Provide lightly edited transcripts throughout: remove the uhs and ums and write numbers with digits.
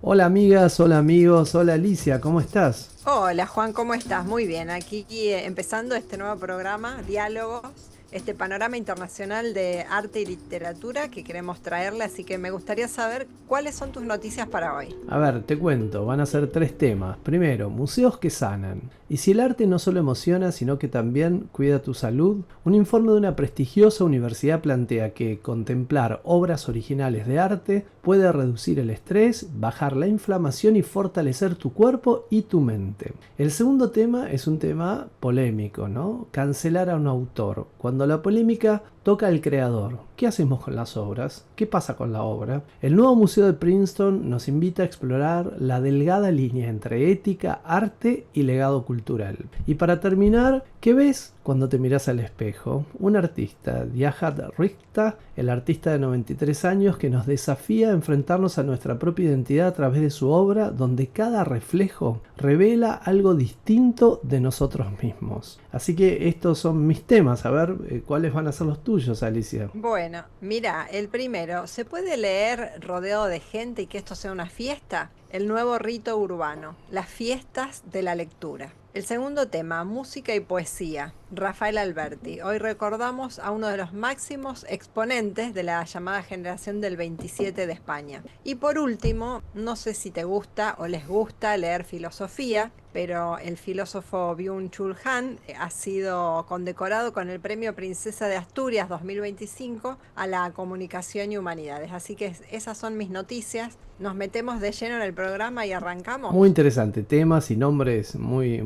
Hola amigas, hola amigos, hola Alicia, ¿cómo estás? Hola Juan, ¿cómo estás? Muy bien, aquí empezando este nuevo programa, Diálogos, este panorama internacional de arte y literatura que queremos traerle, así que me gustaría saber cuáles son tus noticias para hoy. A ver, te cuento, van a ser tres temas. Primero, museos que sanan. Y si el arte no solo emociona, sino que también cuida tu salud, un informe de una prestigiosa universidad plantea que contemplar obras originales de arte puede reducir el estrés, bajar la inflamación y fortalecer tu cuerpo y tu mente. El segundo tema es un tema polémico, ¿no? Cancelar a un autor. Cuando la polémica toca al creador. ¿Qué hacemos con las obras? ¿Qué pasa con la obra? El nuevo museo de Princeton nos invita a explorar la delgada línea entre ética, arte y legado cultural. Y para terminar, ¿qué ves cuando te miras al espejo? Un artista, Dihad Richter, el artista de 93 años que nos desafía a enfrentarnos a nuestra propia identidad a través de su obra, donde cada reflejo revela algo distinto de nosotros mismos. Así que estos son mis temas, a ver cuáles van a ser los tuyos, Alicia. Bueno, mira, el primero, ¿se puede leer rodeado de gente y que esto sea una fiesta? El nuevo rito urbano, las fiestas de la lectura. El segundo tema, música y poesía. Rafael Alberti. Hoy recordamos a uno de los máximos exponentes de la llamada generación del 27 de España. Y por último, no sé si te gusta o les gusta leer filosofía, pero el filósofo Byung-Chul Han ha sido condecorado con el Premio Princesa de Asturias 2025 a la comunicación y humanidades. Así que esas son mis noticias. Nos metemos de lleno en el programa y Muy arrancamos. interesante, temas y nombres muy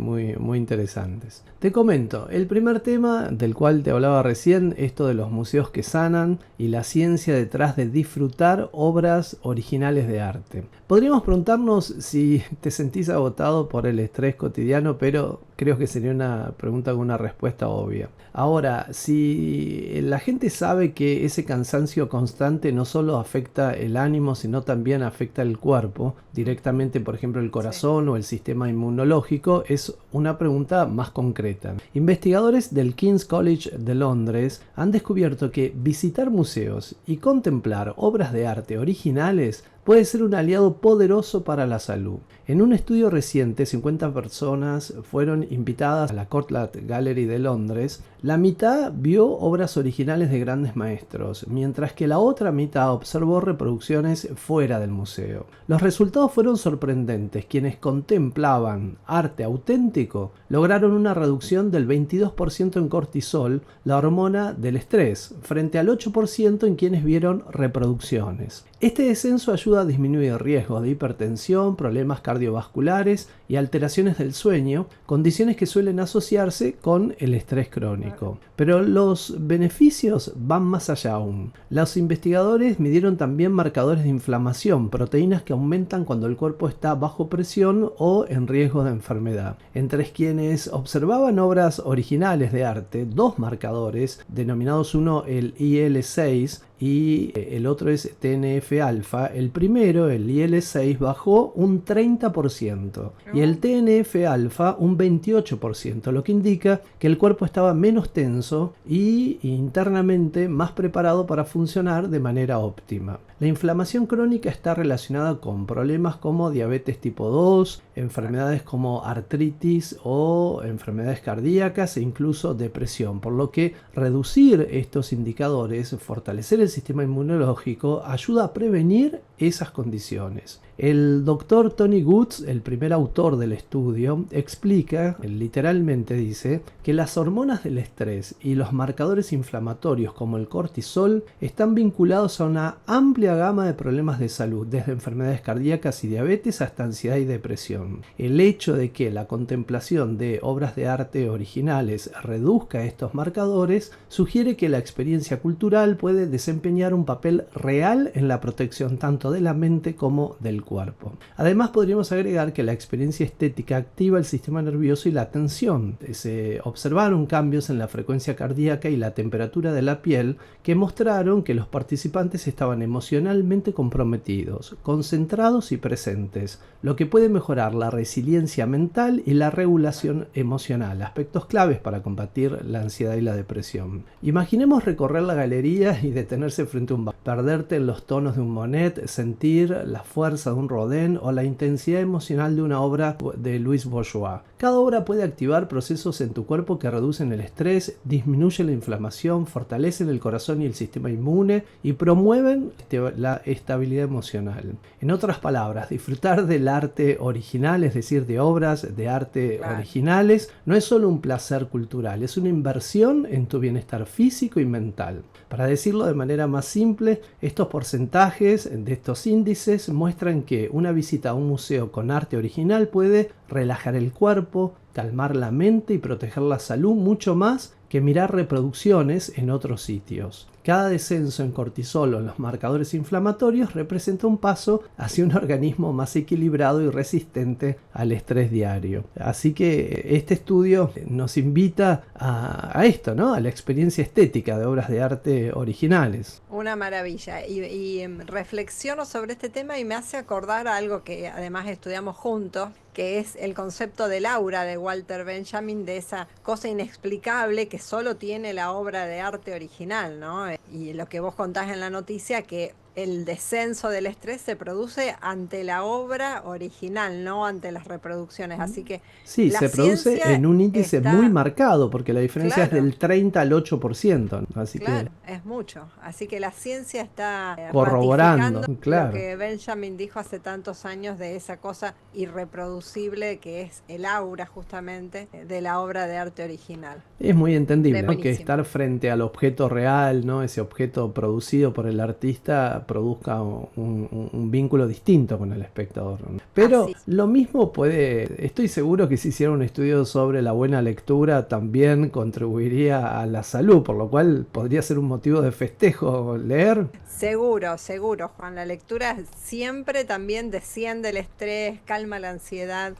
interesantes. Te comento, el primer tema del cual te hablaba recién, esto de los museos que sanan y la ciencia detrás de disfrutar obras originales de arte. Podríamos preguntarnos si te sentís agotado por el estrés cotidiano, pero creo que sería una pregunta con una respuesta obvia. Ahora, si la gente sabe que ese cansancio constante no solo afecta el ánimo, sino también afecta el cuerpo, directamente, por ejemplo, el Sí. corazón o el sistema inmunológico, es una pregunta más concreta. Investigadores del King's College de Londres han descubierto que visitar museos y contemplar obras de arte originales puede ser un aliado poderoso para la salud. En un estudio reciente, 50 personas fueron invitadas a la Courtauld Gallery de Londres. La mitad vio obras originales de grandes maestros, mientras que la otra mitad observó reproducciones fuera del museo. Los resultados fueron sorprendentes. Quienes contemplaban arte auténtico lograron una reducción del 22% en cortisol, la hormona del estrés, frente al 8% en quienes vieron reproducciones. Este descenso ayuda a disminuir riesgos de hipertensión, problemas cardiovasculares y alteraciones del sueño, condiciones que suelen asociarse con el estrés crónico. Pero los beneficios van más allá aún. Los investigadores midieron también marcadores de inflamación, proteínas que aumentan cuando el cuerpo está bajo presión o en riesgo de enfermedad. Entre quienes observaban obras originales de arte, dos marcadores, denominados uno el IL-6 y el otro es TNF-alfa. El primero, el IL-6, bajó un 30% y el Oh, TNF-alfa un 28%, lo que indica que el cuerpo estaba menos tenso y internamente más preparado para funcionar de manera óptima. La inflamación crónica está relacionada con problemas como diabetes tipo 2, enfermedades como artritis o enfermedades cardíacas e incluso depresión, por lo que reducir estos indicadores, fortalecer el sistema inmunológico, ayuda a prevenir esas condiciones. El doctor Tony Goods, el primer autor del estudio, explica, literalmente dice, que las hormonas del estrés y los marcadores inflamatorios como el cortisol están vinculados a una amplia gama de problemas de salud, desde enfermedades cardíacas y diabetes hasta ansiedad y depresión. El hecho de que la contemplación de obras de arte originales reduzca estos marcadores sugiere que la experiencia cultural puede desempeñar un papel real en la protección tanto de la mente como del cuerpo. Además, podríamos agregar que la experiencia estética activa el sistema nervioso y la atención. Se observaron cambios en la frecuencia cardíaca y la temperatura de la piel que mostraron que los participantes estaban emocionalmente comprometidos, concentrados y presentes, lo que puede mejorar la resiliencia mental y la regulación emocional, aspectos claves para combatir la ansiedad y la depresión. Imaginemos recorrer la galería y detenerse frente a un bar, perderte en los tonos de un Monet, sentir la fuerza de un Rodin o la intensidad emocional de una obra de Louis Bourgeois. Cada obra puede activar procesos en tu cuerpo que reducen el estrés, disminuyen la inflamación, fortalecen el corazón y el sistema inmune y promueven la estabilidad emocional. En otras palabras, disfrutar del arte original, es decir, de obras de arte originales, no es solo un placer cultural, es una inversión en tu bienestar físico y mental. Para decirlo de manera más simple, estos porcentajes de estos índices muestran que una visita a un museo con arte original puede relajar el cuerpo, calmar la mente y proteger la salud mucho más que mirar reproducciones en otros sitios. Cada descenso en cortisol o en los marcadores inflamatorios representa un paso hacia un organismo más equilibrado y resistente al estrés diario. Así que este estudio nos invita a esto, ¿no? A la experiencia estética de obras de arte originales. Una maravilla. Y reflexiono sobre este tema y me hace acordar a algo que además estudiamos juntos, que es el concepto del aura de Walter Benjamin, de esa cosa inexplicable que solo tiene la obra de arte original, ¿no? Y lo que vos contás en la noticia, que el descenso del estrés se produce ante la obra original, no ante las reproducciones. Así que sí, la se produce ciencia en un índice está, muy marcado, porque la diferencia es claro, del 30 al 8%. Así claro, que es mucho. Así que la ciencia está corroborando, ratificando lo claro. que Benjamin dijo hace tantos años de esa cosa irreproducible que es el aura justamente de la obra de arte original. Es muy entendible, ¿no? Que Buenísimo. estar frente al objeto real, ¿no? Ese objeto producido por el artista produzca un vínculo distinto con el espectador, ¿no? Pero Así. lo mismo estoy seguro que si hiciera un estudio sobre la buena lectura también contribuiría a la salud, por lo cual podría ser un motivo de festejo leer. Seguro, seguro, Juan. La lectura siempre también desciende el estrés, calma la ansiedad.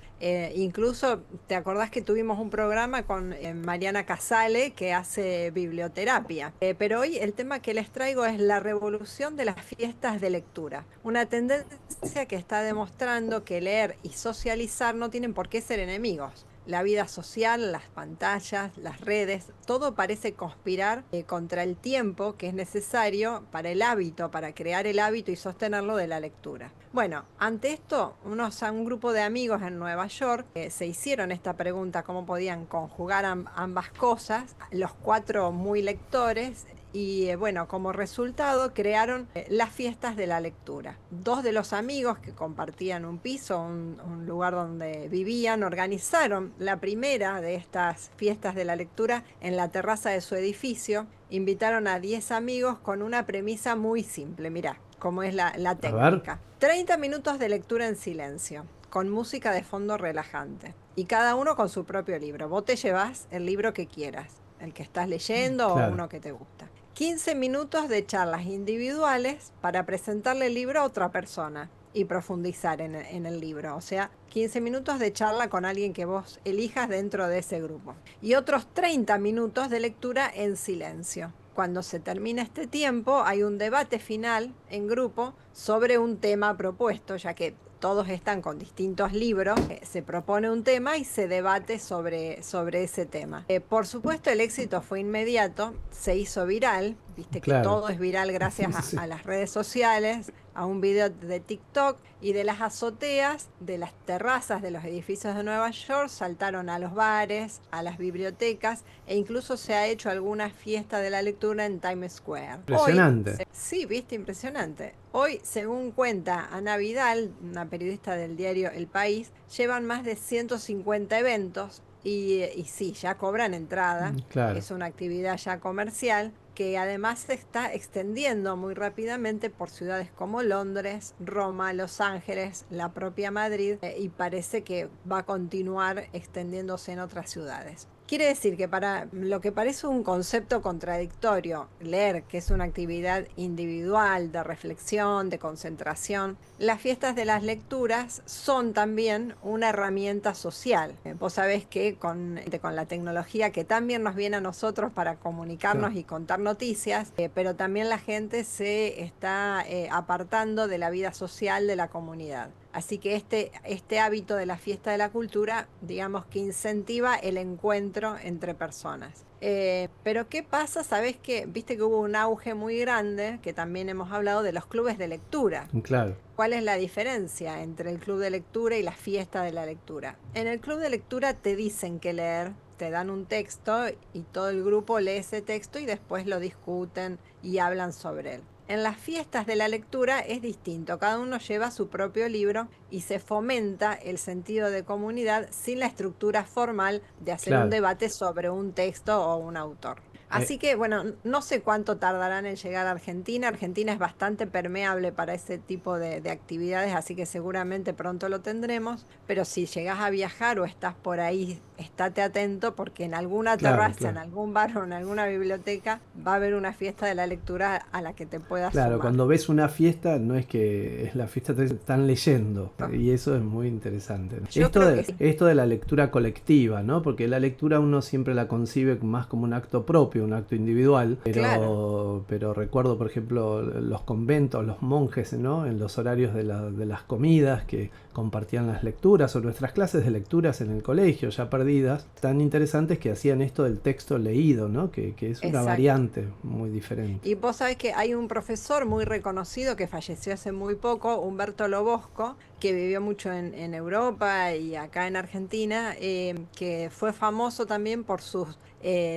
Incluso, ¿te acordás que tuvimos un programa con Mariana Casale que hace biblioterapia? Pero hoy el tema que les traigo es la revolución de las fiestas de lectura. Una tendencia que está demostrando que leer y socializar no tienen por qué ser enemigos. La vida social, las pantallas, las redes, todo parece conspirar contra el tiempo que es necesario para el hábito, para crear el hábito y sostenerlo de la lectura. Bueno, ante esto, un grupo de amigos en Nueva York se hicieron esta pregunta, cómo podían conjugar ambas cosas, los 4 muy lectores. Y bueno, como resultado crearon las fiestas de la lectura. 2 de los amigos que compartían un piso, un lugar donde vivían, organizaron la primera de estas fiestas de la lectura en la terraza de su edificio. Invitaron a 10 amigos con una premisa muy simple. Mirá cómo es la técnica. 30 minutos de lectura en silencio, con música de fondo relajante. Y cada uno con su propio libro. Vos te llevas el libro que quieras, el que estás leyendo o uno que te gusta. 15 minutos de charlas individuales para presentarle el libro a otra persona y profundizar en el libro. O sea, 15 minutos de charla con alguien que vos elijas dentro de ese grupo. Y otros 30 minutos de lectura en silencio. Cuando se termina este tiempo, hay un debate final en grupo sobre un tema propuesto, ya que todos están con distintos libros, se propone un tema y se debate sobre ese tema. Por supuesto, el éxito fue inmediato, se hizo viral, viste que todo es viral gracias a las redes sociales, a un video de TikTok, y de las azoteas, de las terrazas de los edificios de Nueva York, saltaron a los bares, a las bibliotecas, e incluso se ha hecho alguna fiesta de la lectura en Times Square. Impresionante. Hoy, sí, viste, impresionante. Hoy, según cuenta Ana Vidal, una periodista del diario El País, llevan más de 150 eventos y sí, ya cobran entrada. Claro. Es una actividad ya comercial que además se está extendiendo muy rápidamente por ciudades como Londres, Roma, Los Ángeles, la propia Madrid, y parece que va a continuar extendiéndose en otras ciudades. Quiere decir que para lo que parece un concepto contradictorio, leer, que es una actividad individual, de reflexión, de concentración, las fiestas de las lecturas son también una herramienta social. Vos sabés que con la tecnología que también nos viene a nosotros para comunicarnos y contar noticias, pero también la gente se está apartando de la vida social de la comunidad. Así que este hábito de la fiesta de la cultura, digamos que incentiva el encuentro entre personas. Pero ¿qué pasa? Sabés que, viste que hubo un auge muy grande, que también hemos hablado de los clubes de lectura. Claro, ¿Cuál es la diferencia entre el club de lectura y la fiesta de la lectura? En el club de lectura te dicen qué leer, te dan un texto y todo el grupo lee ese texto y después lo discuten y hablan sobre él. En las fiestas de la lectura es distinto, cada uno lleva su propio libro y se fomenta el sentido de comunidad sin la estructura formal de hacer un claro. debate sobre un texto o un autor. Eh, Así que, bueno, no sé cuánto tardarán en llegar a Argentina. Argentina es bastante permeable para ese tipo de actividades, así que seguramente pronto lo tendremos. Pero si llegas a viajar o estás por ahí, estate atento porque en alguna claro, terraza, en claro. algún bar o en alguna biblioteca va a haber una fiesta de la lectura a la que te puedas Claro, sumar. cuando ves una fiesta, no es que es la fiesta, te están leyendo. No, Y eso es muy interesante. yo creo que sí. Esto de la lectura colectiva, ¿no? Porque la lectura uno siempre la concibe más como un acto propio, un acto individual. Claro. Pero recuerdo, por ejemplo, los conventos, los monjes, ¿no? En los horarios de las comidas que compartían las lecturas o nuestras clases de lecturas en el colegio, ya perdidas, tan interesantes que hacían esto del texto leído, ¿no? Que es una Exacto. variante muy diferente. Y vos sabés que hay un profesor muy reconocido que falleció hace muy poco, Humberto Lobosco, que vivió mucho en Europa y acá en Argentina, que fue famoso también por sus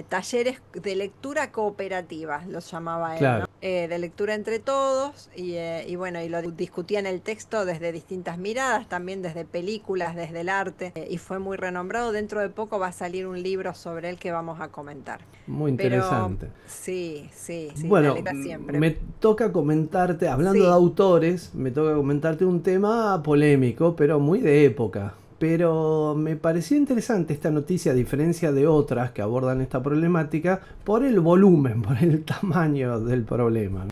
talleres de lectura cooperativa, los llamaba él, ¿no? Claro. De lectura entre todos y bueno, y lo discutían el texto desde distintas miradas, también desde películas, desde el arte, y fue muy renombrado. Dentro de poco va a salir un libro sobre él que vamos a comentar. Muy Pero interesante. sí, sí, sí, me Bueno, alegra siempre. me toca comentarte, hablando de Sí, autores, me toca comentarte un tema polémico, pero muy de época. Pero me pareció interesante esta noticia, a diferencia de otras que abordan esta problemática, por el volumen, por el tamaño del problema.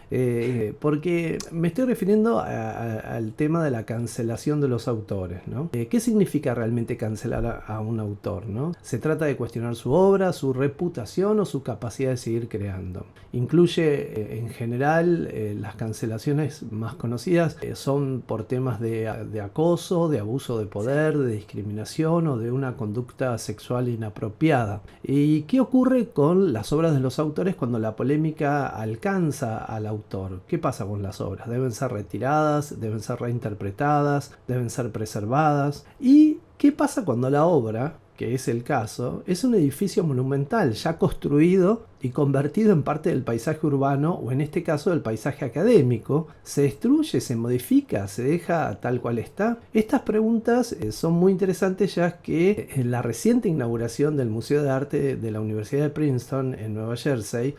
Porque me estoy refiriendo al tema de la cancelación de los autores, ¿no? ¿Qué significa realmente cancelar a un autor, ¿no? Se trata de cuestionar su obra, su reputación o su capacidad de seguir creando. Incluye en general las cancelaciones más conocidas son por temas de acoso, de abuso de poder, de discriminación o de una conducta sexual inapropiada. ¿Y qué ocurre con las obras de los autores cuando la polémica alcanza al autor? ¿Qué pasa con las obras? ¿Deben ser retiradas? ¿Deben ser reinterpretadas? ¿Deben ser preservadas? ¿Y qué pasa cuando la obra, que es el caso, es un edificio monumental ya construido y convertido en parte del paisaje urbano o en este caso del paisaje académico? ¿Se destruye, se modifica, se deja tal cual está? Estas preguntas son muy interesantes, ya que en la reciente inauguración del Museo de Arte de la Universidad de Princeton en Nueva Jersey,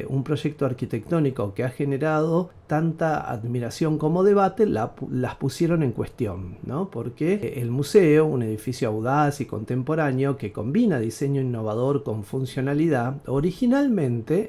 un proyecto arquitectónico que ha generado tanta admiración como debate, las pusieron en cuestión, ¿no? Porque el museo, un edificio audaz y contemporáneo que combina diseño innovador con funcionalidad, originalmente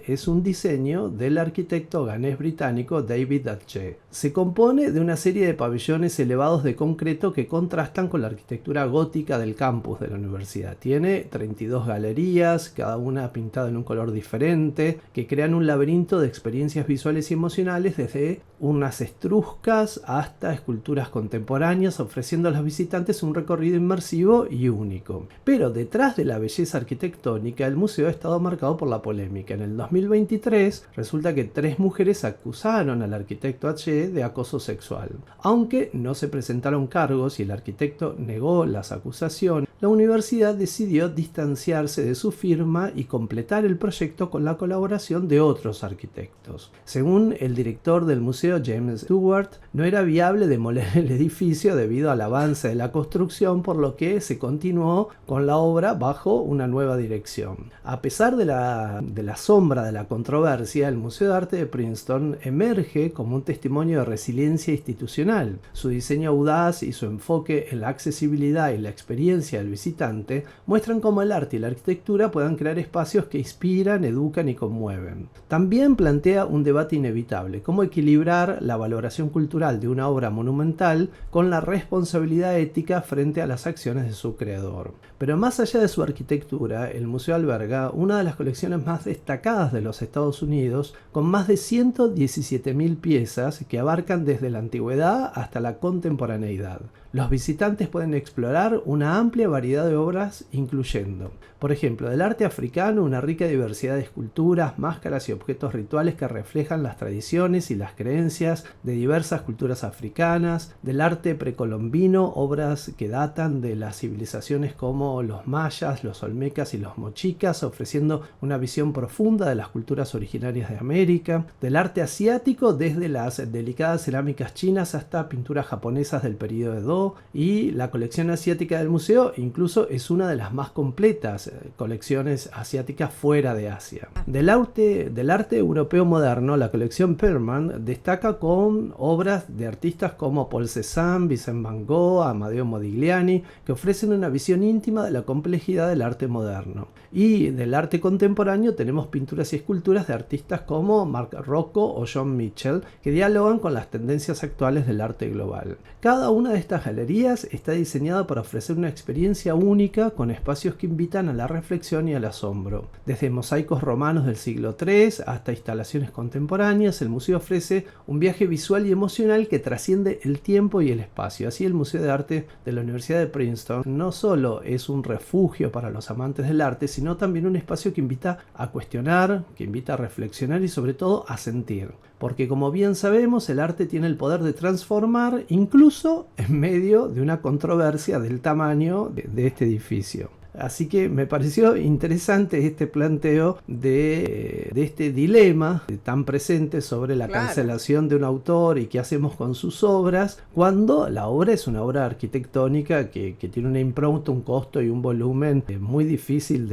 es un diseño del arquitecto ganés británico David Adjaye. Se compone de una serie de pabellones elevados de concreto que contrastan con la arquitectura gótica del campus de la universidad. Tiene 32 galerías, cada una pintada en un color diferente, que crean un laberinto de experiencias visuales y emocionales, desde unas etruscas hasta esculturas contemporáneas, ofreciendo a los visitantes un recorrido inmersivo y único. Pero detrás de la belleza arquitectónica, el museo ha estado marcado por la polémica. En el 2023 resulta que 3 mujeres acusaron al arquitecto Adjaye de acoso sexual. Aunque no se presentaron cargos y el arquitecto negó las acusaciones, la universidad decidió distanciarse de su firma y completar el proyecto con la colaboración de otros arquitectos. Según el director del museo, James Stewart, no era viable demoler el edificio debido al avance de la construcción, por lo que se continuó con la obra bajo una nueva dirección. A pesar de la sombra de la controversia, el Museo de Arte de Princeton emerge como un testimonio de resiliencia institucional. Su diseño audaz y su enfoque en la accesibilidad y la experiencia del visitante muestran cómo el arte y la arquitectura puedan crear espacios que inspiran, educan y conmueven. También plantea un debate inevitable: cómo equilibrar la valoración cultural de una obra monumental con la responsabilidad ética frente a las acciones de su creador. Pero más allá de su arquitectura, el museo alberga una de las colecciones más más destacadas de los Estados Unidos, con más de 117.000 piezas que abarcan desde la antigüedad hasta la contemporaneidad. Los visitantes pueden explorar una amplia variedad de obras, incluyendo, por ejemplo, del arte africano, una rica diversidad de esculturas, máscaras y objetos rituales que reflejan las tradiciones y las creencias de diversas culturas africanas; del arte precolombino, obras que datan de las civilizaciones como los mayas, los olmecas y los mochicas, ofreciendo una visión profunda de las culturas originarias de América; del arte asiático, desde las delicadas cerámicas chinas hasta pinturas japonesas del período Edo, y la colección asiática del museo incluso es una de las más completas colecciones asiáticas fuera de Asia. Del arte europeo moderno, la colección Perelman destaca con obras de artistas como Paul Cézanne, Vincent van Gogh, Amadeo Modigliani, que ofrecen una visión íntima de la complejidad del arte moderno. Y del arte contemporáneo tenemos pinturas y esculturas de artistas como Marc Rocco o John Mitchell, que dialogan con las tendencias actuales del arte global. Cada una de estas galerías está diseñada para ofrecer una experiencia única, con espacios que invitan a la reflexión y al asombro. Desde mosaicos romanos del siglo III hasta instalaciones contemporáneas, el museo ofrece un viaje visual y emocional que trasciende el tiempo y el espacio. Así, el Museo de Arte de la Universidad de Princeton no solo es un refugio para los amantes del arte, sino también un espacio que invita a cuestionar, que invita a reflexionar y sobre todo a sentir. Porque, como bien sabemos, el arte tiene el poder de transformar, incluso en medio de una controversia del tamaño de este edificio. Así que me pareció interesante este planteo de este dilema tan presente sobre la cancelación de un autor y qué hacemos con sus obras, cuando la obra es una obra arquitectónica que tiene una impronta, un costo y un volumen muy difícil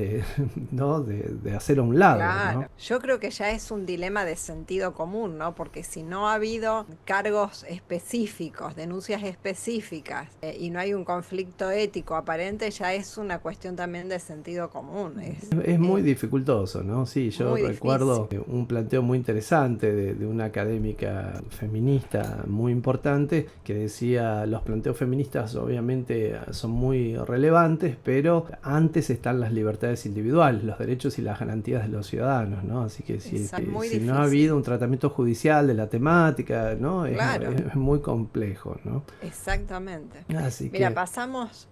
¿no? de hacer a un lado. Claro, ¿no? yo creo que ya es un dilema de sentido común, ¿no? Porque si no ha habido cargos específicos, denuncias específicas, y no hay un conflicto ético aparente, ya es una cuestión también de sentido común. Es muy dificultoso, ¿no? Sí, yo recuerdo un planteo muy interesante de una académica feminista muy importante que decía: los planteos feministas obviamente son muy relevantes, pero antes están las libertades individuales, los derechos y las garantías de los ciudadanos, ¿no? Así que si no ha habido un tratamiento judicial de la temática, ¿no? Es muy complejo, ¿no? Exactamente. Así Mira, que pasamos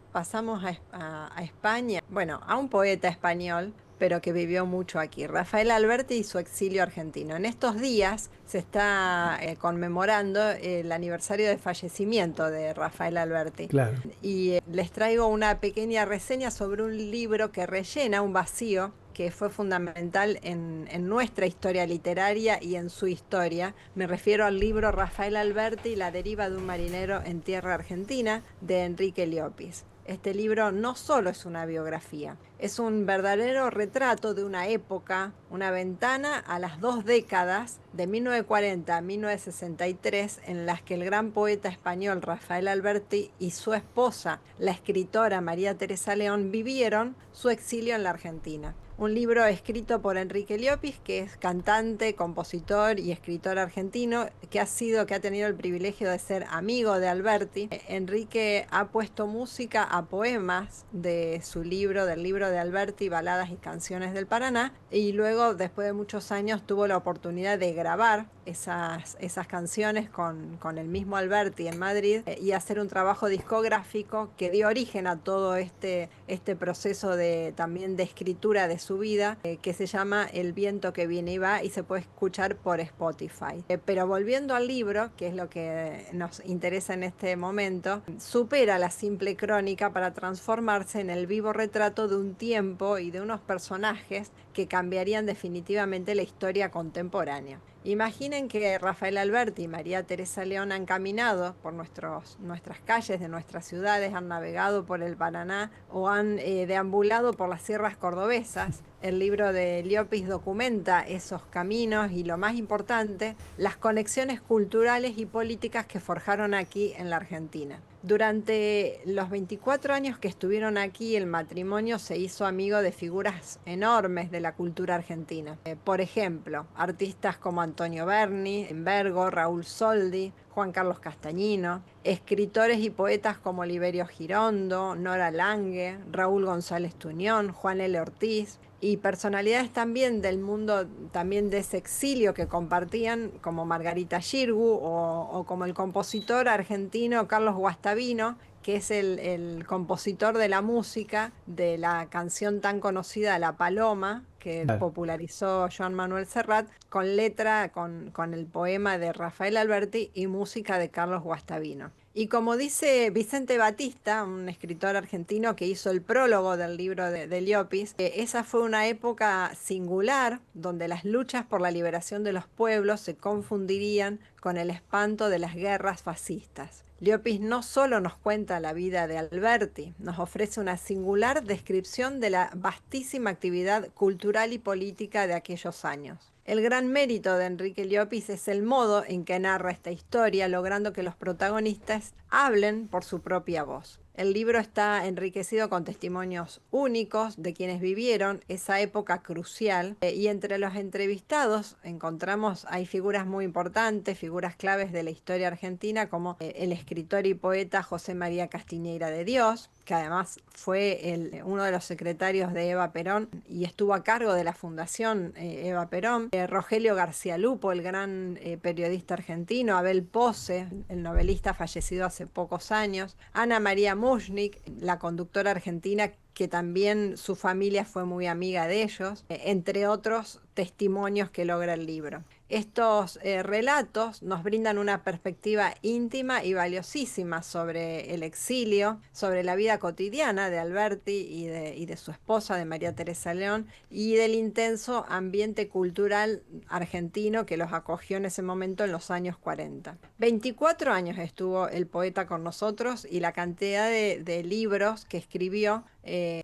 a España, bueno, a un poeta español, pero que vivió mucho aquí, Rafael Alberti y su exilio argentino. En estos días se está conmemorando el aniversario de fallecimiento de Rafael Alberti. Claro. Y les traigo una pequeña reseña sobre un libro que rellena un vacío que fue fundamental en nuestra historia literaria y en su historia. Me refiero al libro Rafael Alberti, La deriva de un marinero en tierra argentina, de Enrique Llopis. Este libro no solo es una biografía, es un verdadero retrato de una época, una ventana a las 2 décadas, de 1940 a 1963, en las que el gran poeta español Rafael Alberti y su esposa, la escritora María Teresa León, vivieron su exilio en la Argentina. Un libro escrito por Enrique Llopis, que es cantante, compositor y escritor argentino, que ha tenido el privilegio de ser amigo de Alberti. Enrique ha puesto música a poemas de su libro, del libro de Alberti, Baladas y Canciones del Paraná, y luego, después de muchos años, tuvo la oportunidad de grabar esas canciones con el mismo Alberti en Madrid, y hacer un trabajo discográfico que dio origen a todo este proceso también de escritura de su vida, que se llama El viento que viene y va, y se puede escuchar por Spotify. Pero volviendo al libro, que es lo que nos interesa en este momento, supera la simple crónica para transformarse en el vivo retrato de un tiempo y de unos personajes que cambiarían definitivamente la historia contemporánea. Imaginen que Rafael Alberti y María Teresa León han caminado por nuestras calles de nuestras ciudades, han navegado por el Paraná o han deambulado por las sierras cordobesas. El libro de Llopis documenta esos caminos y, lo más importante, las conexiones culturales y políticas que forjaron aquí en la Argentina. Durante los 24 años que estuvieron aquí, el matrimonio se hizo amigo de figuras enormes de la cultura argentina. Por ejemplo, artistas como Antonio Berni, Bergo, Raúl Soldi, Juan Carlos Castañino, escritores y poetas como Oliverio Girondo, Nora Lange, Raúl González Tuñón, Juan L. Ortiz, y personalidades también del mundo, también de ese exilio que compartían, como Margarita Xirgu o como el compositor argentino Carlos Guastavino, que es el compositor de la música de la canción tan conocida La Paloma, que Claro. popularizó Joan Manuel Serrat, con letra, con el poema de Rafael Alberti y música de Carlos Guastavino. Y como dice Vicente Batista, un escritor argentino que hizo el prólogo del libro de Llopis, esa fue una época singular donde las luchas por la liberación de los pueblos se confundirían con el espanto de las guerras fascistas. Llopis no solo nos cuenta la vida de Alberti, nos ofrece una singular descripción de la vastísima actividad cultural y política de aquellos años. El gran mérito de Enrique Llopis es el modo en que narra esta historia, logrando que los protagonistas hablen por su propia voz. El libro está enriquecido con testimonios únicos de quienes vivieron esa época crucial, y entre los entrevistados hay figuras muy importantes, figuras claves de la historia argentina, como el escritor y poeta José María Castiñeira de Dios, que además fue uno de los secretarios de Eva Perón y estuvo a cargo de la fundación Eva Perón, Rogelio García Lupo, el gran periodista argentino, Abel Pose, el novelista fallecido hace pocos años, Ana María Mushnik, la conductora argentina, que también su familia fue muy amiga de ellos, entre otros testimonios que logra el libro. Estos relatos nos brindan una perspectiva íntima y valiosísima sobre el exilio, sobre la vida cotidiana de Alberti y de su esposa, de María Teresa León, y del intenso ambiente cultural argentino que los acogió en ese momento en los años 40. 24 años estuvo el poeta con nosotros y la cantidad de libros que escribió,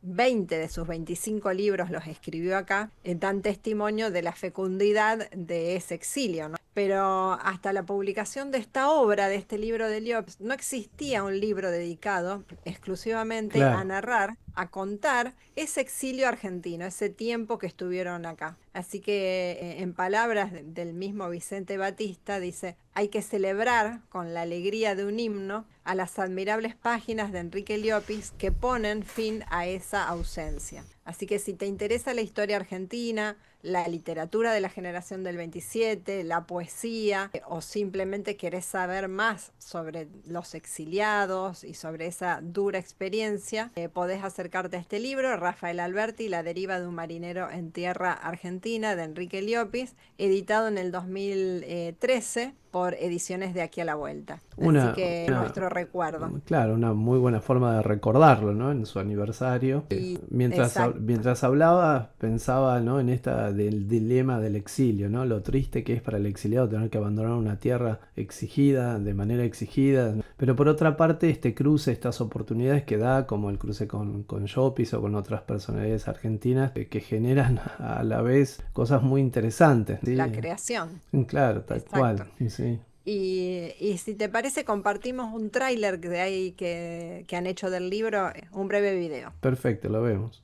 20 de sus 25 libros los escribió acá, dan testimonio de la fecundidad de ese exilio, ¿no? Pero hasta la publicación de esta obra, de este libro de Llopis, no existía un libro dedicado exclusivamente a Claro. narrar, a contar ese exilio argentino, ese tiempo que estuvieron acá. Así que, en palabras del mismo Vicente Batista, dice: hay que celebrar con la alegría de un himno a las admirables páginas de Enrique Llopis que ponen fin a esa ausencia. Así que si te interesa la historia argentina, la literatura de la generación del 27, la poesía, o simplemente querés saber más sobre los exiliados y sobre esa dura experiencia, podés acercarte a este libro, Rafael Alberti, La deriva de un marinero en tierra argentina, de Enrique Llopis, editado en el 2013 por Ediciones de Aquí a la Vuelta. Así que nuestro recuerdo. Claro, una muy buena forma de recordarlo, ¿no? En su aniversario. Y Mientras exacto. hablaba, pensaba, ¿no? En del dilema del exilio, ¿no? Lo triste que es para el exiliado tener que abandonar una tierra exigida, de manera exigida. Pero por otra parte, este cruce, estas oportunidades que da, como el cruce con Llopis o con otras personalidades argentinas, que generan a la vez cosas muy interesantes, ¿sí? La creación. Claro, tal Exacto. cual. Sí. Y si te parece, compartimos un tráiler de ahí que han hecho del libro, un breve video. Perfecto, lo vemos.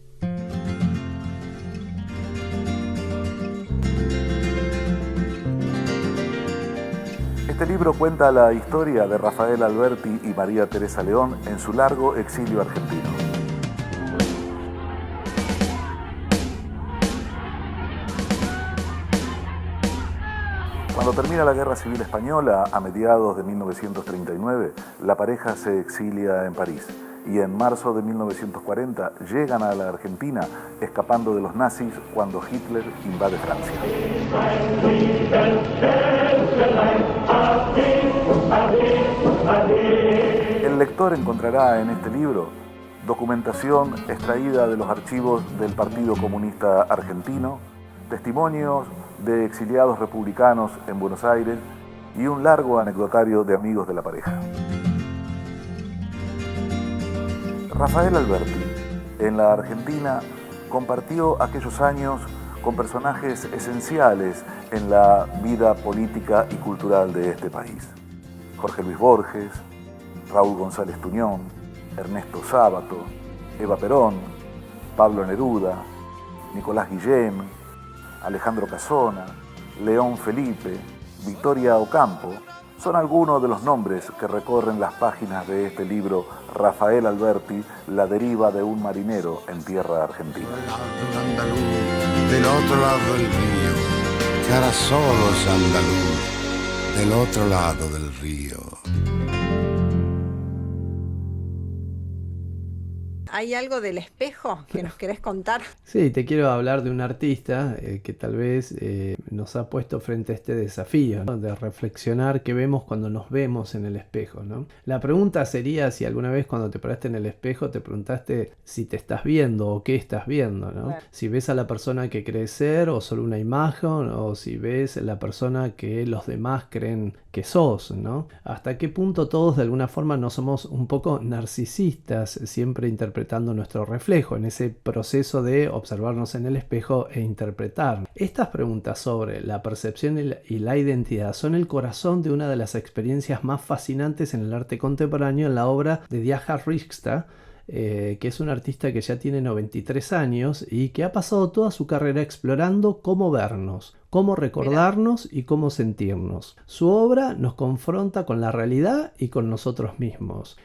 Este libro cuenta la historia de Rafael Alberti y María Teresa León en su largo exilio argentino. Cuando termina la Guerra Civil Española, a mediados de 1939, la pareja se exilia en París y en marzo de 1940 llegan a la Argentina escapando de los nazis cuando Hitler invade Francia. El lector encontrará en este libro documentación extraída de los archivos del Partido Comunista Argentino, testimonios de exiliados republicanos en Buenos Aires y un largo anecdotario de amigos de la pareja. Rafael Alberti, en la Argentina, compartió aquellos años con personajes esenciales en la vida política y cultural de este país. Jorge Luis Borges, Raúl González Tuñón, Ernesto Sábato, Eva Perón, Pablo Neruda, Nicolás Guillén, Alejandro Casona, León Felipe, Victoria Ocampo, Son algunos de los nombres que recorren las páginas de este libro Rafael Alberti, La deriva de un marinero en tierra argentina. Un andaluz del otro lado del río, que ahora solo es andaluz del otro lado del río. ¿Hay algo del espejo que nos querés contar? Sí, te quiero hablar de un artista que tal vez nos ha puesto frente a este desafío, ¿no? De reflexionar qué vemos cuando nos vemos en el espejo, ¿no? La pregunta sería si alguna vez cuando te paraste en el espejo te preguntaste si te estás viendo o qué estás viendo, ¿no? Claro. Si ves a la persona que crees ser o solo una imagen, o si ves la persona que los demás creen que sos, ¿no? Hasta qué punto todos de alguna forma no somos un poco narcisistas, siempre interpretando nuestro reflejo en ese proceso de observarnos en el espejo e interpretar. Estas preguntas sobre la percepción y la identidad son el corazón de una de las experiencias más fascinantes en el arte contemporáneo en la obra de Diaja Riksda, que es un artista que ya tiene 93 años y que ha pasado toda su carrera explorando cómo vernos, cómo recordarnos y cómo sentirnos. Su obra nos confronta con la realidad y con nosotros mismos.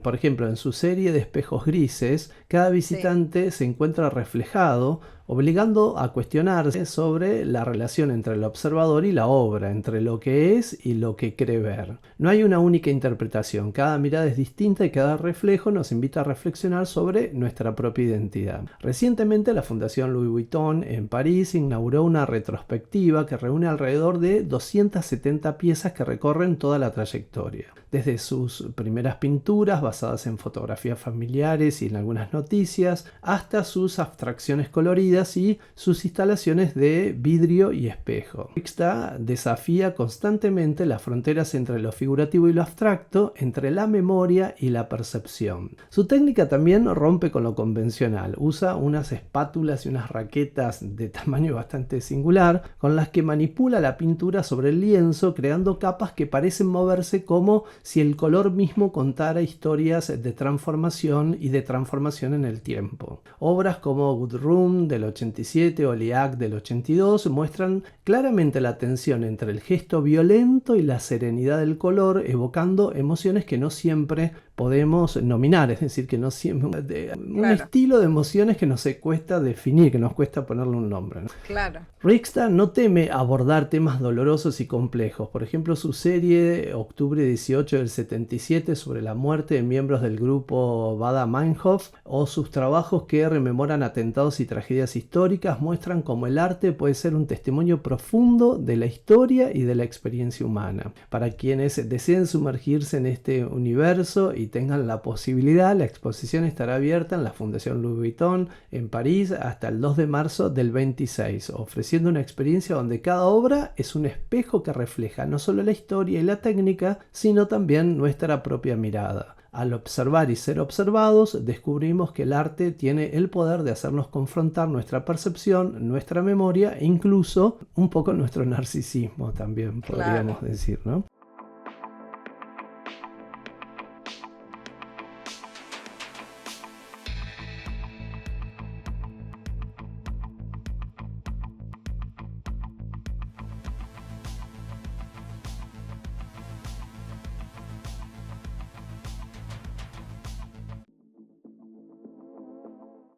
Por ejemplo, en su serie de espejos grises, cada visitante se encuentra reflejado, obligando a cuestionarse sobre la relación entre el observador y la obra, entre lo que es y lo que cree ver. No hay una única interpretación, cada mirada es distinta y cada reflejo nos invita a reflexionar sobre nuestra propia identidad. Recientemente la Fundación Louis Vuitton en París inauguró una retrospectiva que reúne alrededor de 270 piezas que recorren toda la trayectoria. Desde sus primeras pinturas basadas en fotografías familiares y en algunas noticias, hasta sus abstracciones coloridas y sus instalaciones de vidrio y espejo. Riksda desafía constantemente las fronteras entre lo figurativo y lo abstracto, entre la memoria y la percepción. Su técnica también rompe con lo convencional. Usa unas espátulas y unas raquetas de tamaño bastante singular con las que manipula la pintura sobre el lienzo, creando capas que parecen moverse como si el color mismo contara historias de transformación y de transformación en el tiempo. Obras como Good Room del 87 o Liac del 82 muestran claramente la tensión entre el gesto violento y la serenidad del color, evocando emociones que no siempre podemos nominar, es decir, que no siempre un estilo de emociones que nos cuesta definir, que nos cuesta ponerle un nombre, ¿no? Claro. Riksda no teme abordar temas dolorosos y complejos. Por ejemplo, su serie Octubre 18 del 77 sobre la muerte de miembros del grupo Baader Meinhof, o sus trabajos que rememoran atentados y tragedias históricas, muestran cómo el arte puede ser un testimonio profundo de la historia y de la experiencia humana. Para quienes deseen sumergirse en este universo y tengan la posibilidad, la exposición estará abierta en la Fundación Louis Vuitton en París hasta el 2 de marzo del 26, ofreciendo una experiencia donde cada obra es un espejo que refleja no solo la historia y la técnica, sino también nuestra propia mirada. Al observar y ser observados, descubrimos que el arte tiene el poder de hacernos confrontar nuestra percepción, nuestra memoria e incluso un poco nuestro narcisismo también, podríamos decir, ¿no?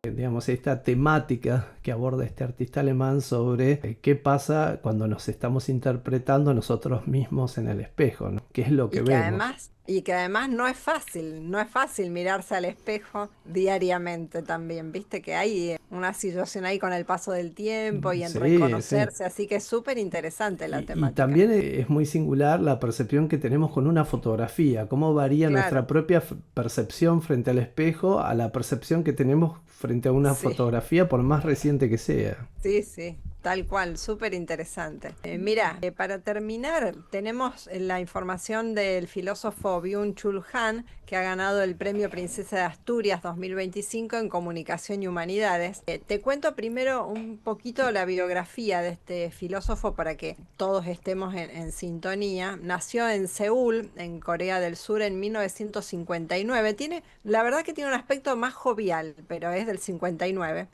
Digamos, esta temática que aborda este artista alemán sobre qué pasa cuando nos estamos interpretando nosotros mismos en el espejo, ¿no? ¿Qué es lo que vemos? Y que además no es fácil mirarse al espejo diariamente también, viste que hay una situación ahí con el paso del tiempo y en reconocerse, así que es súper interesante la temática. Y también es muy singular la percepción que tenemos con una fotografía, cómo varía nuestra propia percepción frente al espejo a la percepción que tenemos frente a una fotografía, por más reciente que sea. Sí, tal cual, súper interesante. Mira, para terminar, tenemos la información del filósofo Byung-Chul Han, que ha ganado el Premio Princesa de Asturias 2025 en Comunicación y Humanidades. Te cuento primero un poquito la biografía de este filósofo para que todos estemos en sintonía. Nació en Seúl, en Corea del Sur, en 1959. La verdad que tiene un aspecto más jovial, pero es del 59.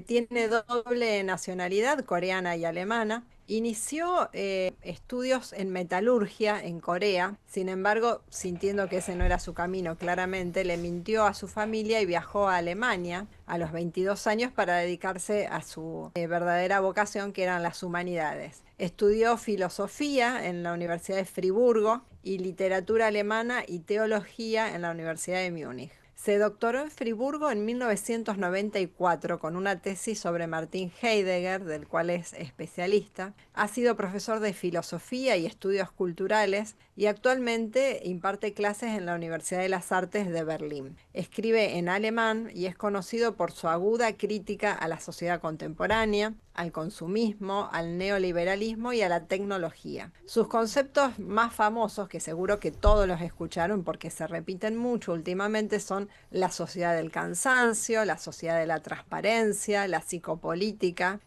Tiene doble nacionalidad, coreana y alemana. Inició estudios en metalurgia en Corea, sin embargo, sintiendo que ese no era su camino claramente, le mintió a su familia y viajó a Alemania a los 22 años para dedicarse a su verdadera vocación, que eran las humanidades. Estudió filosofía en la Universidad de Friburgo y literatura alemana y teología en la Universidad de Múnich. Se doctoró en Friburgo en 1994 con una tesis sobre Martin Heidegger, del cual es especialista. Ha sido profesor de filosofía y estudios culturales y actualmente imparte clases en la Universidad de las Artes de Berlín. Escribe en alemán y es conocido por su aguda crítica a la sociedad contemporánea, al consumismo, al neoliberalismo y a la tecnología. Sus conceptos más famosos, que seguro que todos los escucharon porque se repiten mucho últimamente, son la sociedad del cansancio, la sociedad de la transparencia, la psicopolítica.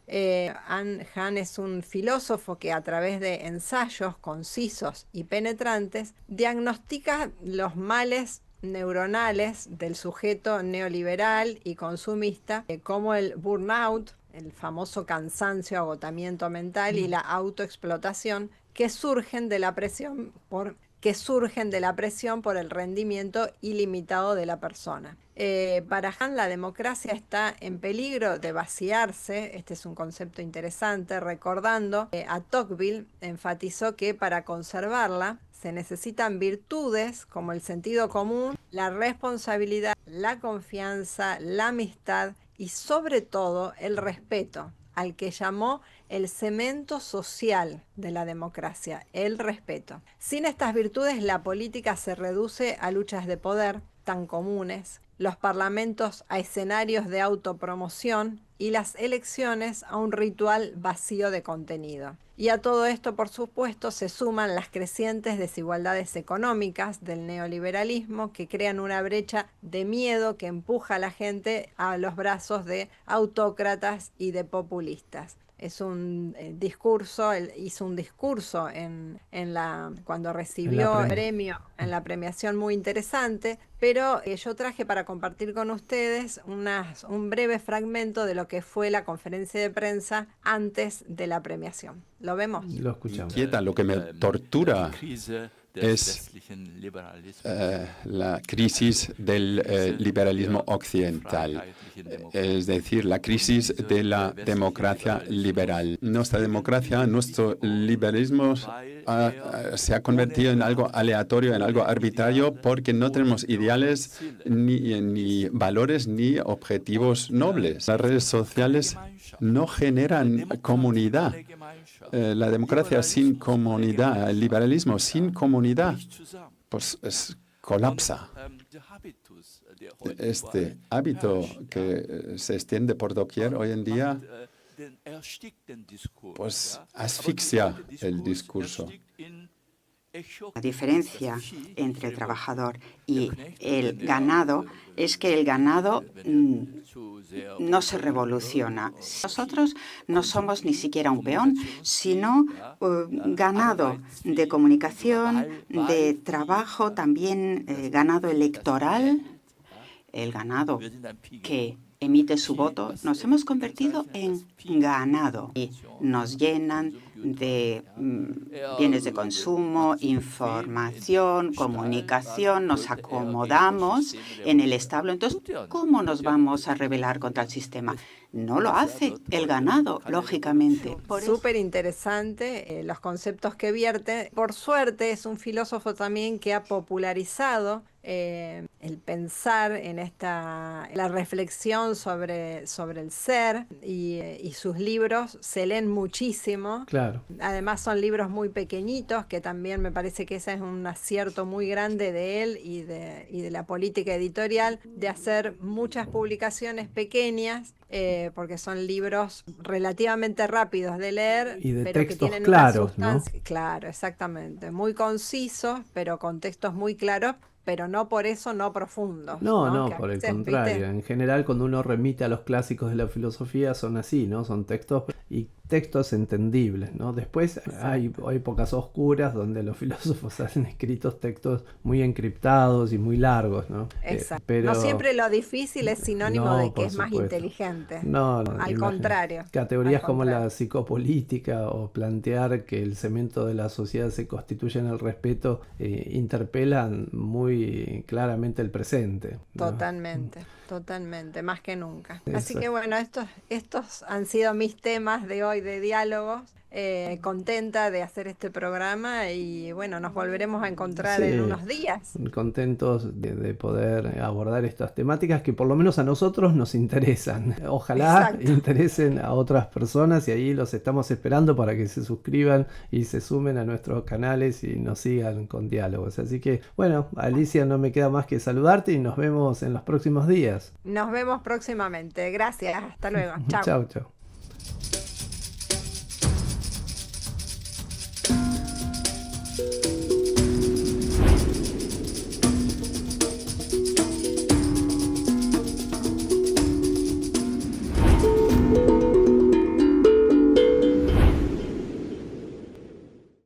Han es un filósofo que a través de ensayos concisos y penetrantes diagnostica los males neuronales del sujeto neoliberal y consumista, como el burnout, el famoso cansancio, agotamiento mental y la autoexplotación que surgen de la presión por el rendimiento ilimitado de la persona. Para Han, la democracia está en peligro de vaciarse. Este es un concepto interesante, recordando a Tocqueville, enfatizó que para conservarla se necesitan virtudes como el sentido común, la responsabilidad, la confianza, la amistad y sobre todo el respeto, al que llamó el cemento social de la democracia, el respeto. Sin estas virtudes, la política se reduce a luchas de poder tan comunes, los parlamentos a escenarios de autopromoción y las elecciones a un ritual vacío de contenido. Y a todo esto, por supuesto, se suman las crecientes desigualdades económicas del neoliberalismo que crean una brecha de miedo que empuja a la gente a los brazos de autócratas y de populistas. Es un discurso, él hizo un discurso cuando recibió el premio, en la premiación, muy interesante, pero yo traje para compartir con ustedes un breve fragmento de lo que fue la conferencia de prensa antes de la premiación. ¿Lo vemos? Lo escuchamos. Lo que me tortura es la crisis del liberalismo occidental, es decir, la crisis de la democracia liberal. Nuestra democracia, nuestro liberalismo se ha convertido en algo aleatorio, en algo arbitrario, porque no tenemos ideales, ni valores, ni objetivos nobles. Las redes sociales no generan comunidad. La democracia sin comunidad, el liberalismo sin comunidad, pues colapsa. Este hábito que se extiende por doquier hoy en día, pues asfixia el discurso. La diferencia entre el trabajador y el ganado es que el ganado no se revoluciona. Nosotros no somos ni siquiera un peón, sino ganado de comunicación, de trabajo, también ganado electoral, el ganado que emite su voto. Nos hemos convertido en ganado y nos llenan de bienes de consumo, información, comunicación, nos acomodamos en el establo. Entonces, ¿cómo nos vamos a rebelar contra el sistema? No lo hace el ganado, lógicamente. Súper interesante los conceptos que vierte. Por suerte, es un filósofo también que ha popularizado el pensar en la reflexión sobre el ser, y sus libros se leen muchísimo. Claro. Además son libros muy pequeñitos, que también me parece que ese es un acierto muy grande de él y de la política editorial, de hacer muchas publicaciones pequeñas, porque son libros relativamente rápidos de leer, y de pero textos que tienen claros, una ¿no? sustancia. Claro, exactamente. Muy concisos, pero con textos muy claros, pero no por eso no profundos. No, Que a por el veces, contrario. ¿viste? En general, cuando uno remite a los clásicos de la filosofía, son así, ¿no? Son textos y textos entendibles, ¿no? Después hay épocas oscuras donde los filósofos han escrito textos muy encriptados y muy largos, ¿no? Exacto. Pero No siempre lo difícil es sinónimo no, de que por es más supuesto. inteligente. No, Al imagínate. contrario. Categorías al como la contrario. psicopolítica o plantear que el cemento de la sociedad se constituye en el respeto interpelan muy claramente el presente, ¿no? Totalmente, más que nunca. Así Eso. que bueno, estos han sido mis temas de hoy de diálogos. Contenta de hacer este programa y bueno, nos volveremos a encontrar en Sí, unos días. contentos de poder abordar estas temáticas que por lo menos a nosotros nos interesan. Ojalá Exacto. interesen a otras personas y ahí los estamos esperando para que se suscriban y se sumen a nuestros canales y nos sigan con diálogos. Así que bueno, Alicia, no me queda más que saludarte y nos vemos en los próximos días. Nos vemos próximamente. Gracias. Hasta luego. Chao. Chau, chau.